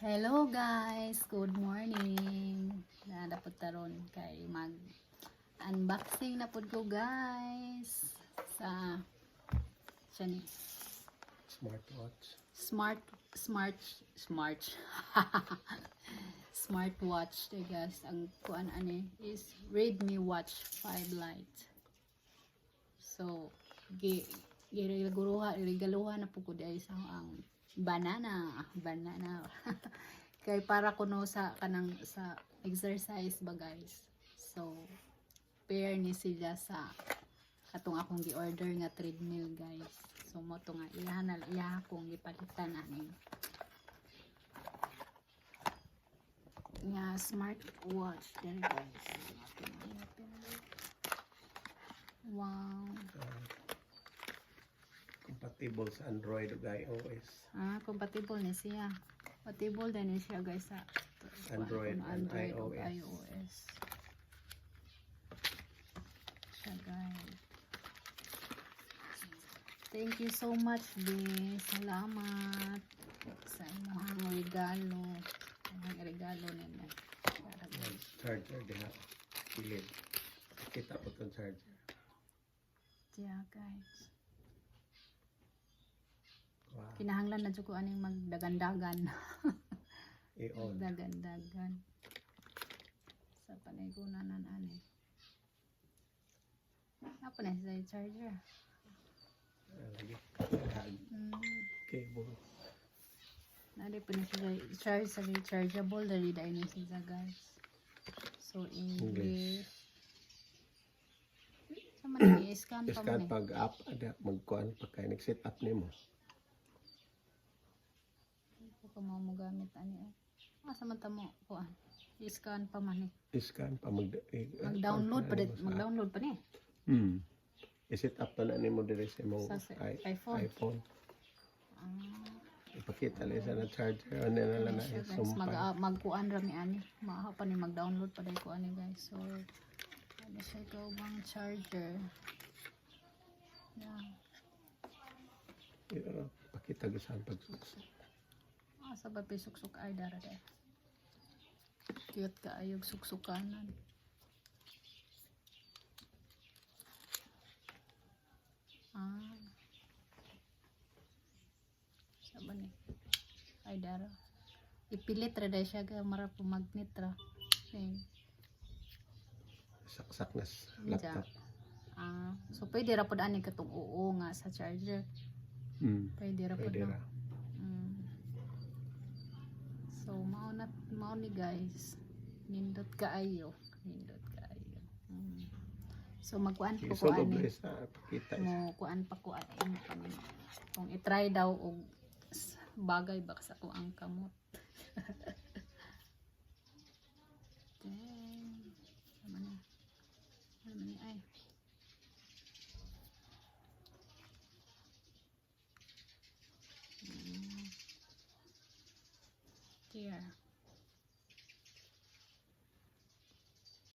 Hello guys, good morning. Dapat taron kay mag unboxing na pud ko guys sa siya Smartwatch. Smartwatch guys. Ang kuan ani is Redmi Watch 5 Lite. So regaluhan na pud ko dai sa ang banana kay para kuno sa kanang sa exercise ba guys. So pair ni sila sa katong akong gi-order nga treadmill guys. So mo to nga iya akong gipalitan ani nga smartwatch there guys. Wow. Compatible sa Android ug iOS. Compatible ni siya. Compatible din ni siya guys sa Android and ug iOS. iOS. Siya guys. Thank you so much, B. Salamat sa imong regalo. Ang regalo ninyo. Charger diha. Pilid. Kita po itong charger. Yeah, guys. Wow. Kinahanglan na jud ko aning magdagan-dagan. I-on. Dagan-dagan. Sa panaygunanan ani. Apa na sa charger? Lagi. Cable. Nari pa na siya charge sa rechargeable dali dahil na siya guys. So English. Sama na i-scan pa Scan man pag app ada magkuan pagka nag-set up nimo. ko mo gamit ani. Samanta mo kuan. I-scan pa man Scan pa mag-download pa mag-download pa ni. I-set up pa na nimo dire sa imong iPhone. Ipakita lang sa na charger ano na lang na Guys, magkuan ra mi ani. Maaha pa ni mag-download pa dai ko ani guys. So ano siya ito bang charger. Yeah. Pakita gasan pagsuksok. Sa babi suksok ay dara dai. Cute ka ayog suksukanan. Saban ni. Ay dara. Ipilit ra dai siya ga mara po magnet ra. Saksak na laptop. So pwede ra pud ani katong oo nga sa charger. Pwede ra pud. So mao ni guys. Nindot kaayo. So magkuan po ko ani. Mo kuan pa ko ani kami. Kung i-try daw og bagay ba sa ko ang kamot. Ay. Here.